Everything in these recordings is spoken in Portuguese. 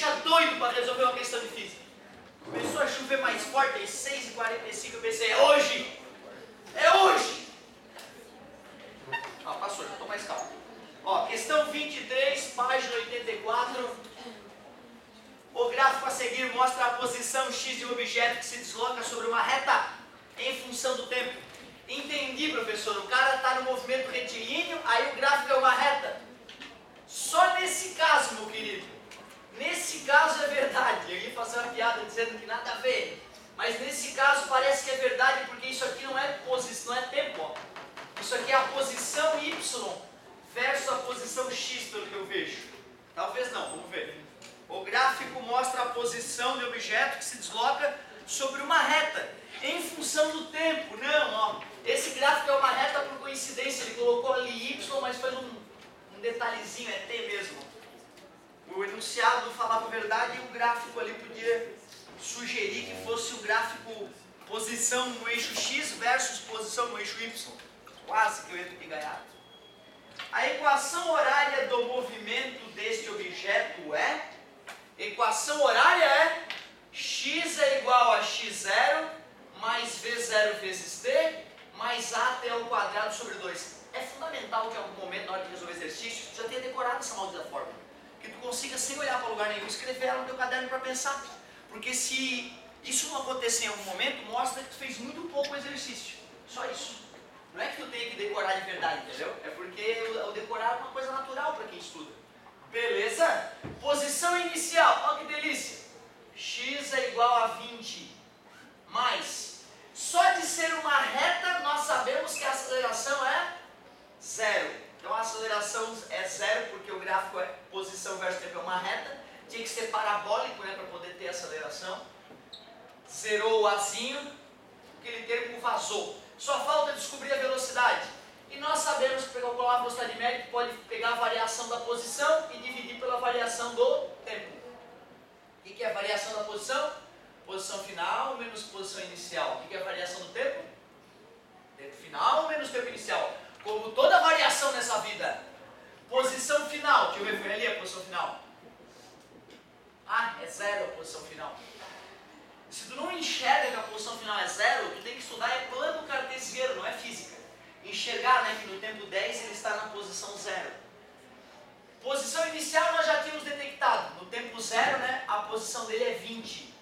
ficar doido para resolver uma questão de física. Começou a chover mais forte, às 6h45, eu pensei, é hoje! É hoje! Ó, passou, já estou mais calmo. Ó, questão 23, página 84. O gráfico a seguir mostra a posição x de um objeto que se desloca sobre uma reta em função do tempo. Entendi, professor. O cara está no movimento retilíneo, aí o gráfico é uma reta. Só nesse caso, meu querido. Nesse caso é verdade. Eu ia fazer uma piada dizendo que nada a ver. Mas nesse caso parece que é verdade, porque isso aqui não é posição, não é tempo. Ó. Isso aqui é a posição y versus a posição x, pelo que eu vejo. Talvez não, vamos ver. O gráfico mostra a posição de objeto que se desloca sobre uma reta, em função do tempo. Não, ó. Esse gráfico é uma reta por coincidência. Ele colocou ali y, mas fez um detalhezinho, é t mesmo. O enunciado falava a verdade e o gráfico ali podia sugerir que fosse o gráfico posição no eixo x versus posição no eixo y. Quase que eu entro de gaiato. A equação horária do movimento deste objeto é... Equação horária é x é igual a x0 mais v0 vezes t mais at ao quadrado sobre 2. É fundamental que em algum momento, na hora de resolver exercícios, tu já tenha decorado essa maldita fórmula. Que tu consiga, sem olhar para lugar nenhum, escrever ela no teu caderno para pensar. Porque se isso não acontecer em algum momento, mostra que tu fez muito pouco exercício. Só isso. Não é que tu tenha que decorar de verdade, entendeu? É porque o decorar é uma coisa natural para quem estuda. Beleza? Posição inicial. Olha que delícia. X é igual a 20 mais. Só de ser uma reta, nós sabemos que a aceleração é 0. Então a aceleração é 0 porque o gráfico é posição versus tempo, é uma reta. Tinha que ser parabólico, né, para poder ter aceleração. Zerou o azinho, aquele termo vazou. Só falta descobrir a velocidade. E nós sabemos que para calcular a velocidade média, pode pegar a variação da posição e dividir pela variação do tempo. O que é a variação da posição? Posição final menos posição inicial. O que é a variação do tempo? Tempo final menos tempo inicial. Como toda variação nessa vida. Posição final. Deixa eu ver, foi ali a posição final. Ah, é 0 a posição final. Se tu não enxerga que a posição final é 0, tu tem que estudar é plano cartesiano, não é física. Enxergar, né, que no tempo 10 ele está na posição 0. Posição inicial nós já tínhamos detectado. No tempo 0, né, a posição dele é 20.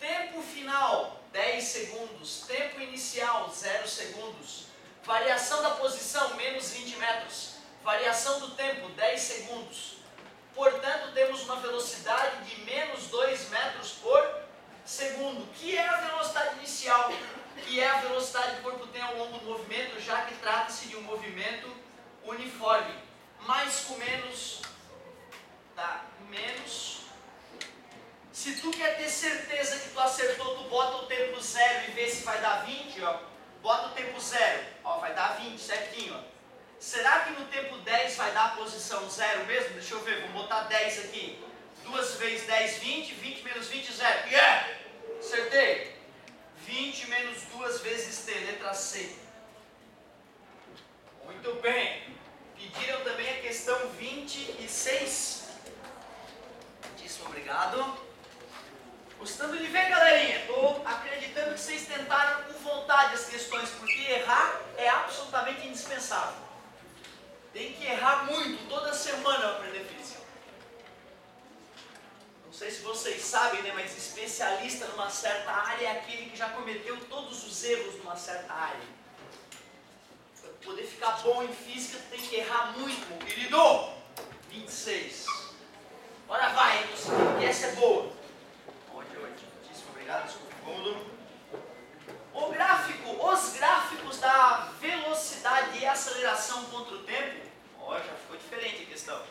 Tempo final, 10 segundos. Tempo inicial, 0 segundos. Variação da posição, menos 20 metros. Variação do tempo, 10 segundos. Portanto, temos uma velocidade de menos 2 metros por segundo, que é a velocidade inicial, que é a velocidade que o corpo tem ao longo do movimento, já que trata-se de um movimento uniforme. Mais com menos, dá menos. Se tu quer ter certeza que tu acertou, tu bota o tempo 0 e vê se vai dar 20, ó. Bota o tempo 0, ó, vai dar 20 certinho, ó. Será que no tempo 10 vai dar a posição 0 mesmo? Deixa eu ver, vamos botar 10 aqui. 2 vezes 10, 20, 20 menos 20, 0. Yeah! Acertei. 20 menos 2 vezes t, letra C. Muito bem. Pediram também a questão 26. Muitíssimo obrigado. Gostando de ver, galerinha? Estou acreditando que vocês tentaram com vontade as questões, porque errar é absolutamente indispensável. Tem que errar muito, toda semana para aprender física. Não sei se vocês sabem, né, mas especialista numa certa área é aquele que já cometeu todos os erros numa certa área. Para poder ficar bom em física, tem que errar muito, meu querido. 26. Agora vai, hein, que essa é boa. Muitíssimo obrigado, desculpe o cômodo. Os gráficos da velocidade e aceleração contra o tempo, ó, já ficou diferente a questão,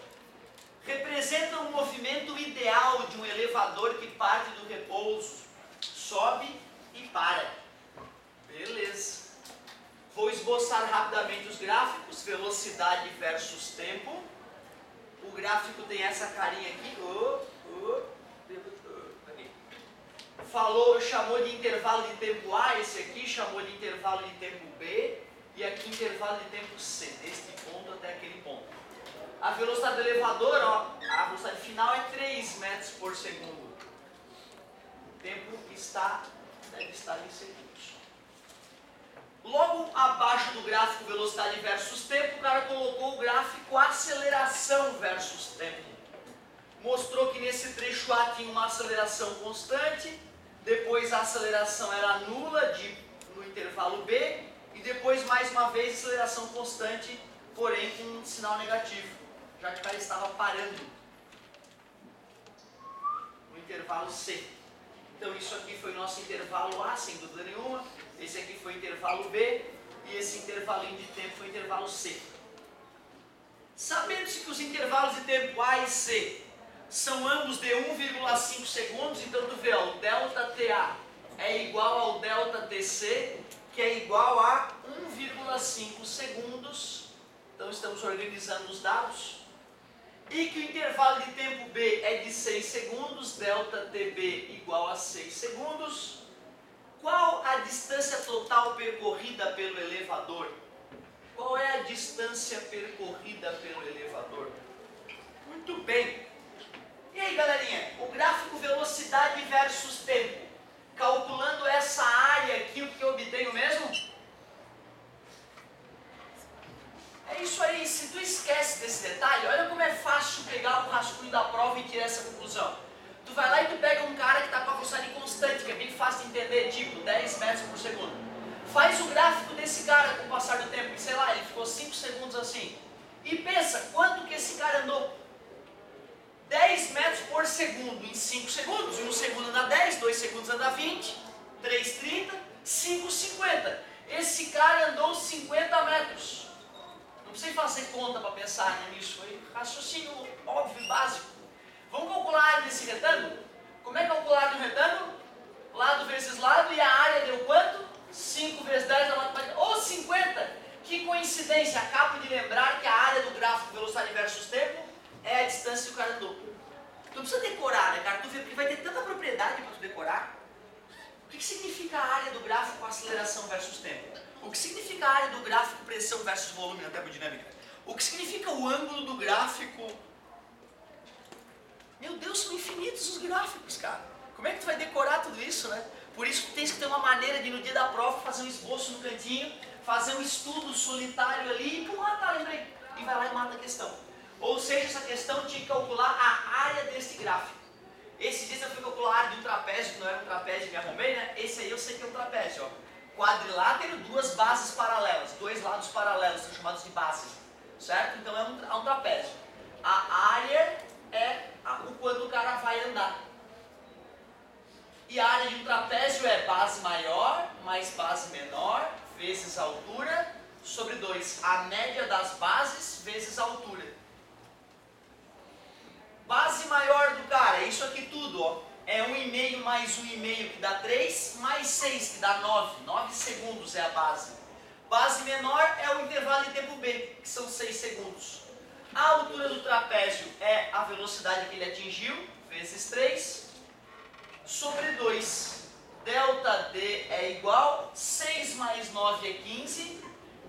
representam o movimento ideal de um elevador que parte do repouso, sobe e para. Beleza. Vou esboçar rapidamente os gráficos, velocidade versus tempo. O gráfico tem essa carinha aqui. Falou, chamou de intervalo de tempo A, esse aqui chamou de intervalo de tempo B, e aqui intervalo de tempo C, deste ponto até aquele ponto. A velocidade do elevador, ó, a velocidade final é 3 10 metros por segundo. O tempo deve estar em segundos. Logo abaixo do gráfico velocidade versus tempo, o cara colocou o gráfico aceleração versus tempo. Mostrou que nesse trecho A tinha uma aceleração constante, depois a aceleração era nula no intervalo B, e depois mais uma vez aceleração constante, porém com um sinal negativo, já que o cara estava parando no intervalo C. Então isso aqui foi o nosso intervalo A, sem dúvida nenhuma, esse aqui foi o intervalo B, e esse intervalinho de tempo foi o intervalo C. Sabendo-se que os intervalos de tempo A e C são ambos de 1,5 segundos, então tu vê, ó, o ΔTA é igual ao ΔTC, que é igual a 1,5 segundos, então estamos organizando os dados, e que o intervalo de tempo B é de 6 segundos, ΔTB igual a 6 segundos. Qual a distância total percorrida pelo elevador? Qual é a distância percorrida pelo elevador? Muito bem. E aí, galerinha, o gráfico velocidade versus tempo, calculando essa área aqui, o que eu obtenho mesmo? É isso aí, se tu esquece desse detalhe, olha como é fácil pegar o rascunho da prova e tirar essa conclusão. Tu vai lá e tu pega um cara que está com a velocidade constante, que é bem fácil de entender, tipo 10 metros por segundo. Faz o gráfico desse cara com o passar do tempo, e sei lá, ele ficou 5 segundos assim. E pensa, quanto que esse cara andou? 10 metros por segundo em 5 segundos, em 1 segundo anda 10, 2 segundos anda 20, 3, 30, 5, 50. Esse cara andou 50 metros. Não precisa fazer conta para pensar nisso, foi raciocínio óbvio e básico. Vamos calcular a área desse retângulo? Como é calcular a área do retângulo? Lado vezes lado, e a área deu quanto? 5 vezes 10, ou 50. Que coincidência, acabo de lembrar que a área do gráfico velocidade versus tempo é a distância que o cara andou. Tu não precisa decorar, né, cara? Tu vê, porque vai ter tanta propriedade para tu decorar. O que significa a área do gráfico aceleração versus tempo? O que significa a área do gráfico pressão versus volume na termodinâmica? O que significa o ângulo do gráfico? Meu Deus, são infinitos os gráficos, cara. Como é que tu vai decorar tudo isso, né? Por isso tu tens que ter uma maneira de, no dia da prova, fazer um esboço no cantinho, fazer um estudo solitário ali, e pum, tá, lembrei. E vai lá e mata a questão. Ou seja, essa questão tinha que calcular a área desse gráfico. Esses dias eu fui calcular a área de um trapézio, que não era um trapézio, me arrumei, né? Esse aí eu sei que é um trapézio, ó. Quadrilátero, duas bases paralelas, dois lados paralelos, são chamados de bases, certo? Então é um trapézio. A área é o quanto o cara vai andar. E a área de um trapézio é base maior mais base menor vezes a altura sobre 2. A média das bases vezes a altura. Base maior do cara, é isso aqui tudo, ó. É 1,5 mais 1,5 que dá 3, mais 6 que dá 9. 9 segundos é a base. Base menor é o intervalo de tempo B, que são 6 segundos. A altura do trapézio é a velocidade que ele atingiu, vezes 3, sobre 2. ΔD é igual, 6 mais 9 é 15,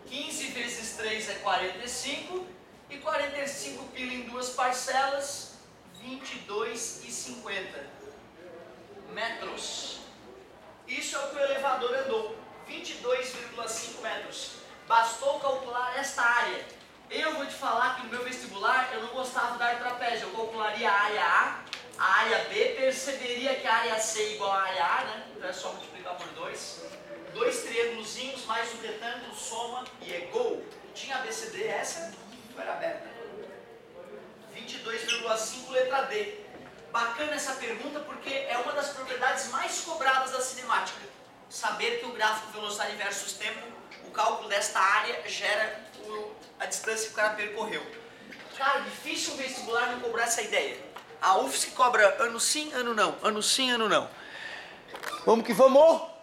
15 vezes 3 é 45, e 45 pila em duas parcelas, 22,50 metros. Isso é o que o elevador andou, 22,5 metros. Bastou calcular esta área. Eu vou te falar que no meu vestibular eu não gostava da área trapézio. Eu calcularia a área A área B, perceberia que a área C é igual à área A, né? Então é só multiplicar por 2. Dois triângulozinhos mais um retângulo, soma e é gol. Tinha ABCD essa? Era aberta. 22,5 letra D. Bacana essa pergunta porque é uma das propriedades mais cobradas da cinemática. Saber que o gráfico velocidade versus tempo, o cálculo desta área gera a distância que o cara percorreu. Cara, difícil o vestibular não cobrar essa ideia. A UFSC cobra ano sim, ano não. Ano sim, ano não. Vamos que vamos!